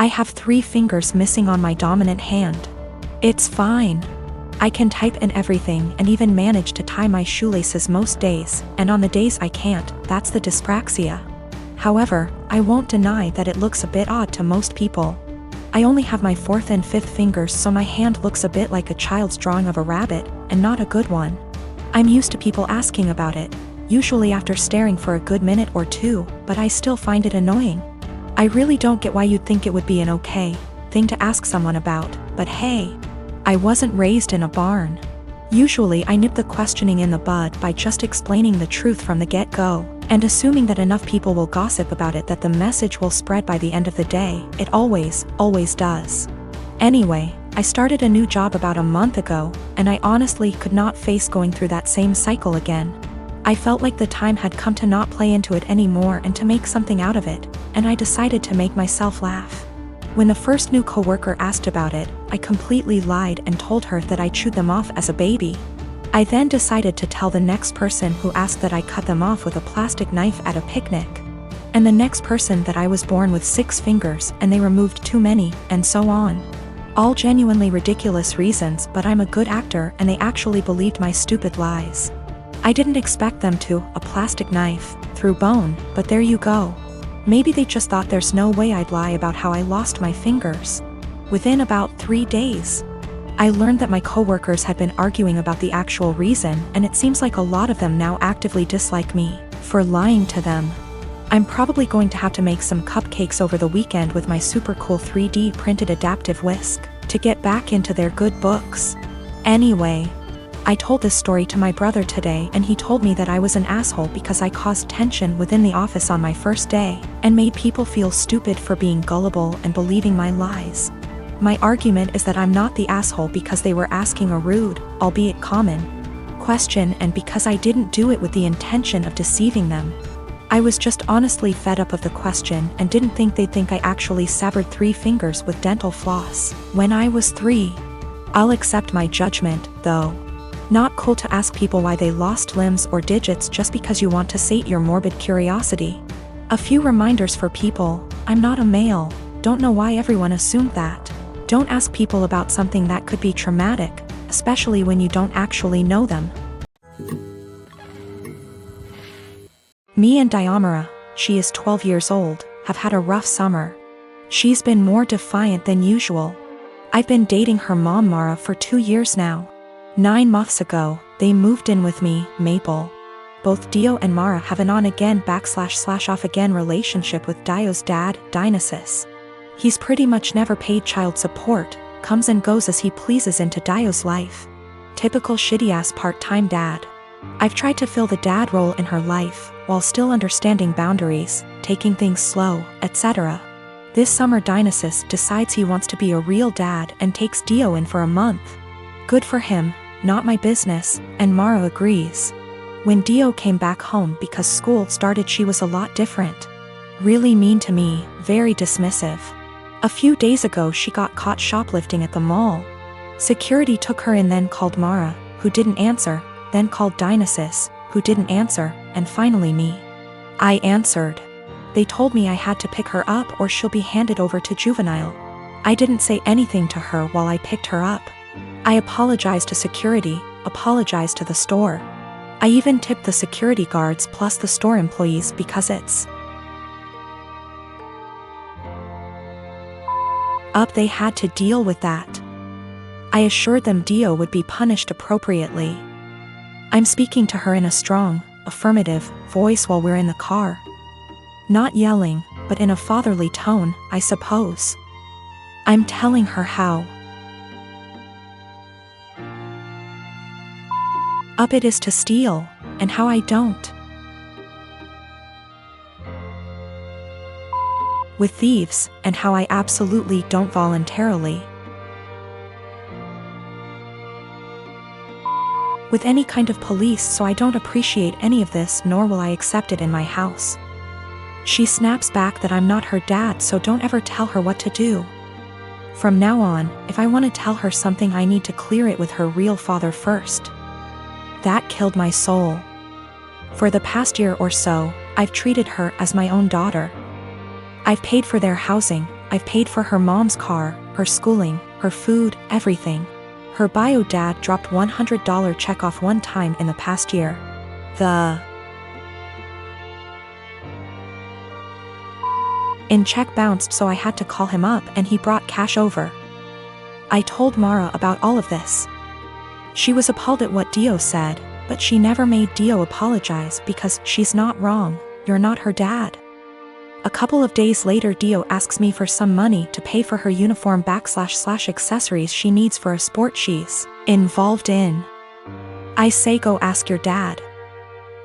I have 3 fingers missing on my dominant hand. It's fine. I can type and everything and even manage to tie my shoelaces most days, and on the days I can't, that's the dyspraxia. However, I won't deny that it looks a bit odd to most people. I only have my 4th and 5th fingers, so my hand looks a bit like a child's drawing of a rabbit, and not a good one. I'm used to people asking about it, usually after staring for a good minute or 2, but I still find it annoying. I really don't get why you'd think it would be an okay thing to ask someone about, but hey, I wasn't raised in a barn. Usually I nip the questioning in the bud by just explaining the truth from the get-go, and assuming that enough people will gossip about it that the message will spread by the end of the day. It always does. Anyway, I started a new job about a month ago, and I honestly could not face going through that same cycle again. I felt like the time had come to not play into it anymore and to make something out of it, and I decided to make myself laugh. When the first new coworker asked about it, I completely lied and told her that I chewed them off as a baby. I then decided to tell the next person who asked that I cut them off with a plastic knife at a picnic. And the next person that I was born with 6 fingers and they removed too many, and so on. All genuinely ridiculous reasons, but I'm a good actor and they actually believed my stupid lies. I didn't expect them to, a plastic knife, through bone, but there you go. Maybe they just thought there's no way I'd lie about how I lost my fingers. Within about 3 days, I learned that my coworkers had been arguing about the actual reason, and it seems like a lot of them now actively dislike me for lying to them. I'm probably going to have to make some cupcakes over the weekend with my super cool 3D printed adaptive whisk to get back into their good books. Anyway, I told this story to my brother today, and he told me that I was an asshole because I caused tension within the office on my first day and made people feel stupid for being gullible and believing my lies. My argument is that I'm not the asshole because they were asking a rude, albeit common, question, and because I didn't do it with the intention of deceiving them. I was just honestly fed up of the question and didn't think they'd think I actually severed 3 fingers with dental floss when I was 3. I'll accept my judgment, though. Not cool to ask people why they lost limbs or digits just because you want to sate your morbid curiosity. A few reminders for people: I'm not a male. Don't know why everyone assumed that. Don't ask people about something that could be traumatic, especially when you don't actually know them. Me and Diomara, she is 12 years old, have had a rough summer. She's been more defiant than usual. I've been dating her mom Mara for 2 years now. 9 months ago, they moved in with me, Maple. Both Dio and Mara have an on-again / off-again relationship with Dio's dad, Dionysus. He's pretty much never paid child support, comes and goes as he pleases into Dio's life. Typical shitty-ass part-time dad. I've tried to fill the dad role in her life, while still understanding boundaries, taking things slow, etc. This summer Dionysus decides he wants to be a real dad and takes Dio in for a month. Good for him, not my business, and Mara agrees. When Dio came back home because school started, she was a lot different. Really mean to me, very dismissive. A few days ago she got caught shoplifting at the mall. Security took her in, then called Mara, who didn't answer, then called Dionysus, who didn't answer, and finally me. I answered. They told me I had to pick her up or she'll be handed over to juvenile. I didn't say anything to her while I picked her up. I apologized to security, apologized to the store. I even tipped the security guards plus the store employees because it's up, they had to deal with that. I assured them Dio would be punished appropriately. I'm speaking to her in a strong, affirmative voice while we're in the car. Not yelling, but in a fatherly tone, I suppose. I'm telling her how up it is to steal, and how I don't. With thieves, and how I absolutely don't voluntarily. With any kind of police, so I don't appreciate any of this, nor will I accept it in my house. She snaps back that I'm not her dad, so don't ever tell her what to do. From now on, if I want to tell her something, I need to clear it with her real father first. That killed my soul. For the past year or so, I've treated her as my own daughter. I've paid for their housing, I've paid for her mom's car, her schooling, her food, everything. Her bio dad dropped $100 check off one time in the past year. In check bounced, so I had to call him up and he brought cash over. I told Mara about all of this. She was appalled at what Dio said, but she never made Dio apologize because she's not wrong, you're not her dad. A couple of days later, Dio asks me for some money to pay for her uniform / accessories she needs for a sport she's involved in. I say, go ask your dad.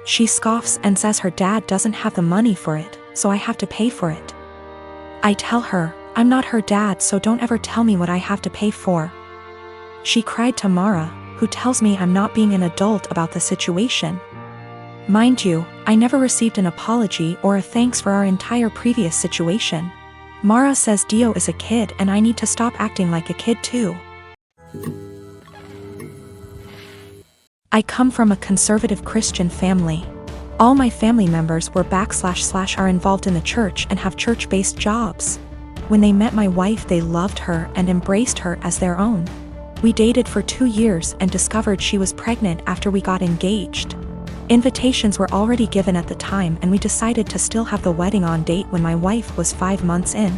She scoffs and says her dad doesn't have the money for it, so I have to pay for it. I tell her, I'm not her dad, so don't ever tell me what I have to pay for. She cried to Mara, who tells me I'm not being an adult about the situation. Mind you, I never received an apology or a thanks for our entire previous situation. Mara says Dio is a kid and I need to stop acting like a kid too. I come from a conservative Christian family. All my family members were / are involved in the church and have church-based jobs. When they met my wife, they loved her and embraced her as their own. We dated for 2 years and discovered she was pregnant after we got engaged. Invitations were already given at the time and we decided to still have the wedding on date when my wife was 5 months in.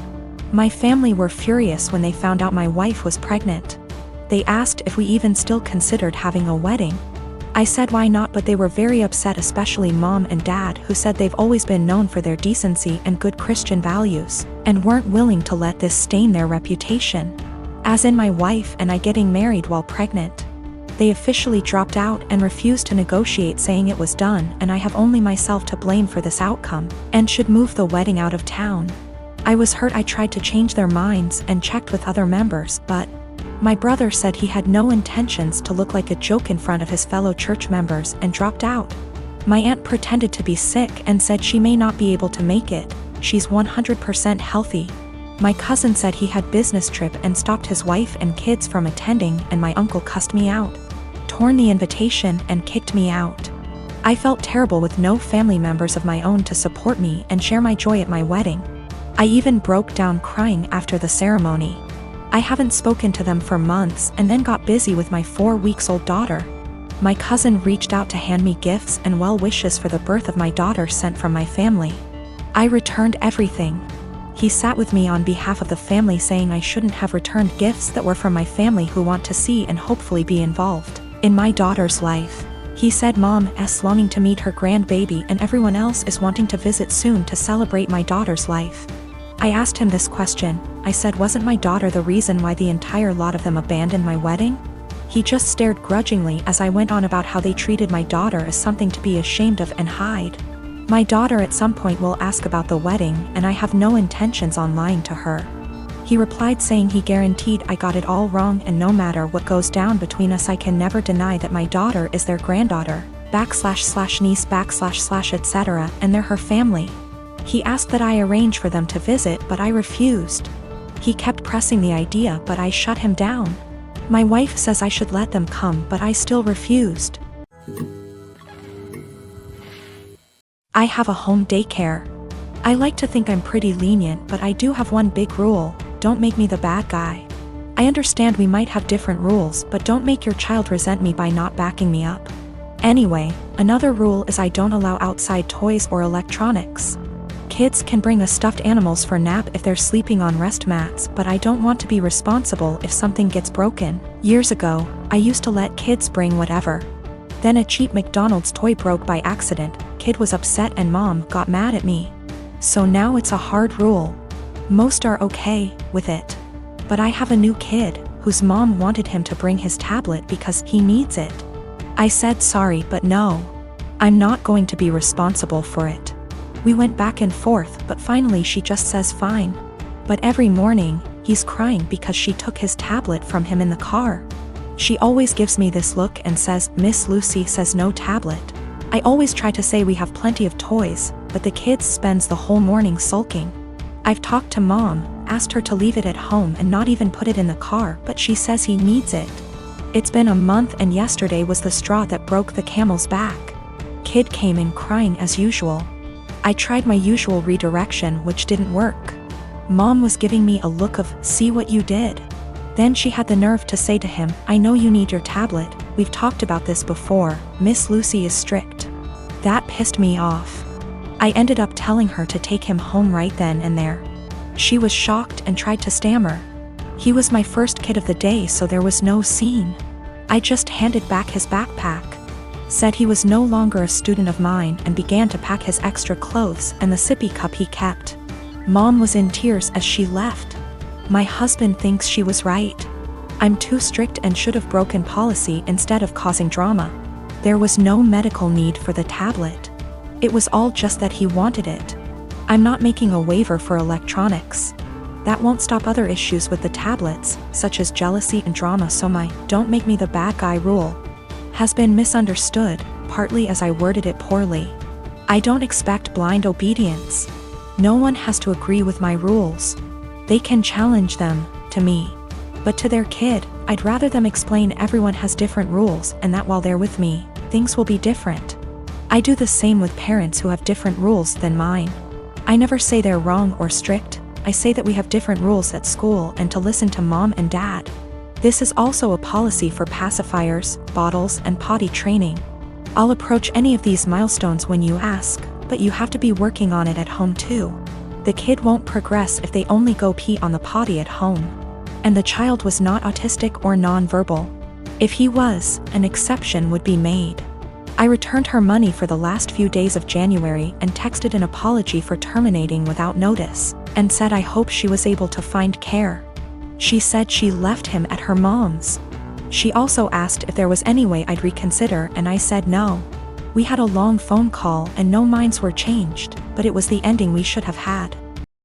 My family were furious when they found out my wife was pregnant. They asked if we even still considered having a wedding. I said why not, but they were very upset, especially mom and dad, who said they've always been known for their decency and good Christian values, and weren't willing to let this stain their reputation. As in my wife and I getting married while pregnant. They officially dropped out and refused to negotiate, saying it was done and I have only myself to blame for this outcome, and should move the wedding out of town. I was hurt. I tried to change their minds and checked with other members, but my brother said he had no intentions to look like a joke in front of his fellow church members and dropped out. My aunt pretended to be sick and said she may not be able to make it, she's 100% healthy. My cousin said he had business trip and stopped his wife and kids from attending, and my uncle cussed me out, torn the invitation and kicked me out. I felt terrible with no family members of my own to support me and share my joy at my wedding. I even broke down crying after the ceremony. I haven't spoken to them for months and then got busy with my 4-week-old daughter. My cousin reached out to hand me gifts and well wishes for the birth of my daughter sent from my family. I returned everything. He sat with me on behalf of the family, saying I shouldn't have returned gifts that were from my family who want to see and hopefully be involved in my daughter's life. He said Mom's longing to meet her grandbaby and everyone else is wanting to visit soon to celebrate my daughter's life. I asked him this question. I said, wasn't my daughter the reason why the entire lot of them abandoned my wedding? He just stared grudgingly as I went on about how they treated my daughter as something to be ashamed of and hide. My daughter at some point will ask about the wedding and I have no intentions on lying to her. He replied saying he guaranteed I got it all wrong and no matter what goes down between us I can never deny that my daughter is their granddaughter, / niece / etc. and they're her family. He asked that I arrange for them to visit, but I refused. He kept pressing the idea, but I shut him down. My wife says I should let them come, but I still refused. I have a home daycare. I like to think I'm pretty lenient, but I do have one big rule: don't make me the bad guy. I understand we might have different rules, but don't make your child resent me by not backing me up. Anyway, another rule is I don't allow outside toys or electronics. Kids can bring us stuffed animals for nap if they're sleeping on rest mats, but I don't want to be responsible if something gets broken. Years ago, I used to let kids bring whatever. Then a cheap McDonald's toy broke by accident, kid was upset and mom got mad at me. So now it's a hard rule. Most are okay with it. But I have a new kid, whose mom wanted him to bring his tablet because he needs it. I said sorry, but no. I'm not going to be responsible for it. We went back and forth, but finally she just says fine. But every morning, he's crying because she took his tablet from him in the car. She always gives me this look and says, Miss Lucy says no tablet. I always try to say we have plenty of toys, but the kid spends the whole morning sulking. I've talked to mom, asked her to leave it at home and not even put it in the car, but she says he needs it. It's been a month and yesterday was the straw that broke the camel's back. Kid came in crying as usual. I tried my usual redirection, which didn't work. Mom was giving me a look of, see what you did? Then she had the nerve to say to him, I know you need your tablet, we've talked about this before, Miss Lucy is strict. That pissed me off. I ended up telling her to take him home right then and there. She was shocked and tried to stammer. He was my first kid of the day, so there was no scene. I just handed back his backpack, said he was no longer a student of mine, and began to pack his extra clothes and the sippy cup he kept. Mom was in tears as she left. My husband thinks she was right. I'm too strict and should have broken policy instead of causing drama. There was no medical need for the tablet. It was all just that he wanted it. I'm not making a waiver for electronics. That won't stop other issues with the tablets, such as jealousy and drama, so my "don't make me the bad guy" rule has been misunderstood, partly as I worded it poorly. I don't expect blind obedience. No one has to agree with my rules. They can challenge them, to me. But to their kid, I'd rather them explain everyone has different rules and that while they're with me, things will be different. I do the same with parents who have different rules than mine. I never say they're wrong or strict, I say that we have different rules at school and to listen to mom and dad. This is also a policy for pacifiers, bottles, and potty training. I'll approach any of these milestones when you ask, but you have to be working on it at home too. The kid won't progress if they only go pee on the potty at home. And the child was not autistic or non-verbal. If he was, an exception would be made. I returned her money for the last few days of January and texted an apology for terminating without notice, and said I hope she was able to find care. She said she left him at her mom's. She also asked if there was any way I'd reconsider, and I said no. We had a long phone call and no minds were changed, but it was the ending we should have had.